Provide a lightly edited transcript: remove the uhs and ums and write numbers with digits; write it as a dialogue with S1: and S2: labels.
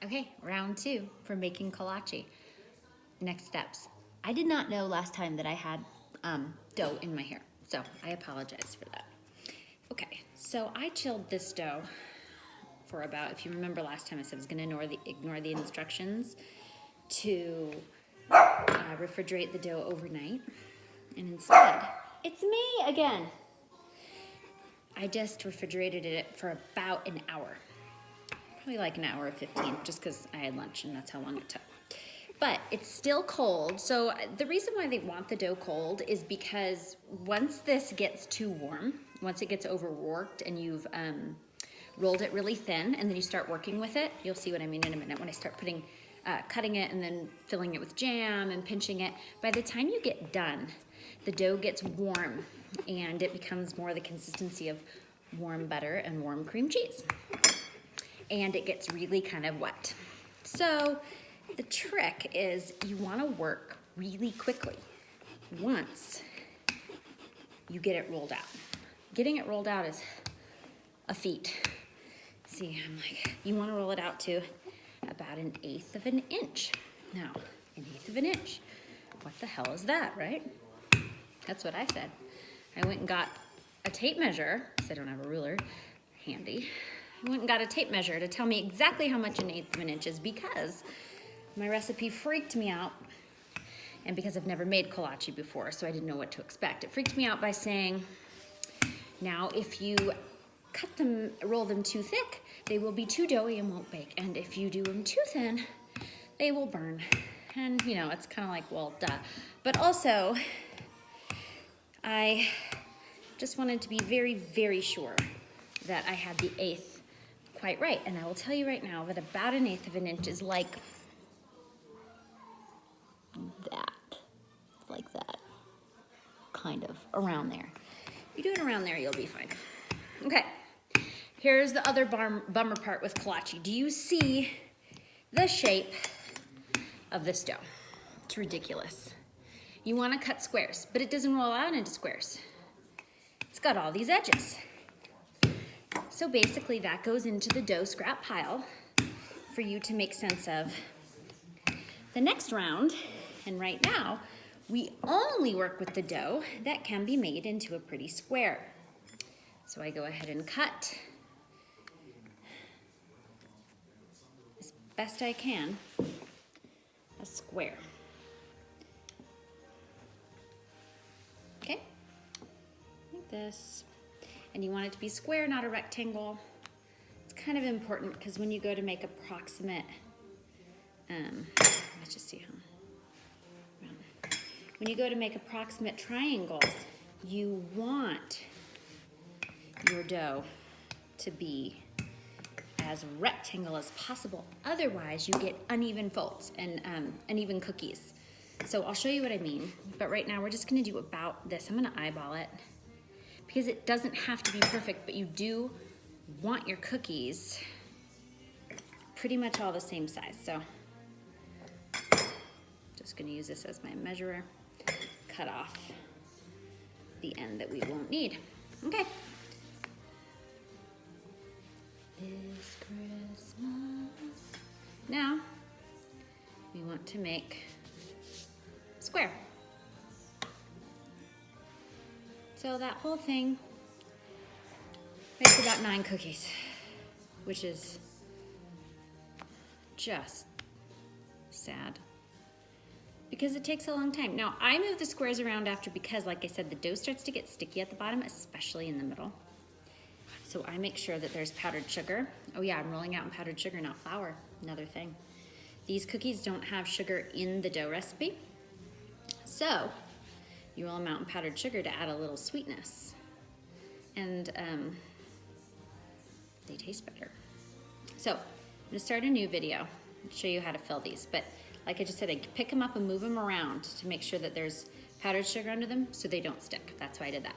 S1: Okay, round 2 for making kolache. Next steps. I did not know last time that I had dough in my hair, so I apologize for that. Okay, so I chilled this dough for about, if you remember last time I said I was gonna ignore the instructions to refrigerate the dough overnight, and instead, it's me again. I just refrigerated it for about an hour. Probably like an hour or 15, just because I had lunch and that's how long it took. But it's still cold, so the reason why they want the dough cold is because once this gets too warm, once it gets overworked and you've rolled it really thin and then you start working with it, you'll see what I mean in a minute when I start cutting it and then filling it with jam and pinching it. By the time you get done, the dough gets warm and it becomes more the consistency of warm butter and warm cream cheese. And it gets really kind of wet. So the trick is you want to work really quickly once you get it rolled out. Getting it rolled out is a feat. See, I'm like, you want to roll it out to about 1/8 of an inch. Now, 1/8 of an inch. What the hell is that, right? That's what I said. I went and got a tape measure, because I don't have a ruler handy. I went and got a tape measure to tell me exactly how much 1/8 of an inch is because my recipe freaked me out, and because I've never made kolache before, so I didn't know what to expect. It freaked me out by saying, now if you roll them too thick, they will be too doughy and won't bake. And if you do them too thin, they will burn. And you know, it's kind of like, well, duh. But also, I just wanted to be very, very sure that I had the 1/8 quite right. And I will tell you right now that about 1/8 of an inch is like that. Like that. Kind of. Around there. If you do it around there, you'll be fine. Okay. Here's the other bummer part with kolache. Do you see the shape of this dough? It's ridiculous. You want to cut squares, but it doesn't roll out into squares. It's got all these edges. So basically that goes into the dough scrap pile for you to make sense of the next round. And right now, we only work with the dough that can be made into a pretty square. So I go ahead and cut as best I can a square. Okay, like this. And you want it to be square, not a rectangle. It's kind of important because when you go to make approximate, let's just see how. When you go to make approximate triangles, you want your dough to be as rectangle as possible. Otherwise, you get uneven folds and uneven cookies. So I'll show you what I mean. But right now, we're just gonna do about this. I'm gonna eyeball it because it doesn't have to be perfect, but you do want your cookies pretty much all the same size. So just gonna use this as my measurer. Cut off the end that we won't need. Okay. This Christmas. Now, we want to make a square. So that whole thing makes about 9 cookies, which is just sad because it takes a long time. Now, I move the squares around after because, like I said, the dough starts to get sticky at the bottom, especially in the middle. So I make sure that there's powdered sugar. Oh yeah, I'm rolling out in powdered sugar, not flour. Another thing. These cookies don't have sugar in the dough recipe. So you roll them out in powdered sugar to add a little sweetness. And they taste better. So I'm gonna start a new video and show you how to fill these. But like I just said, I pick them up and move them around to make sure that there's powdered sugar under them so they don't stick. That's why I did that.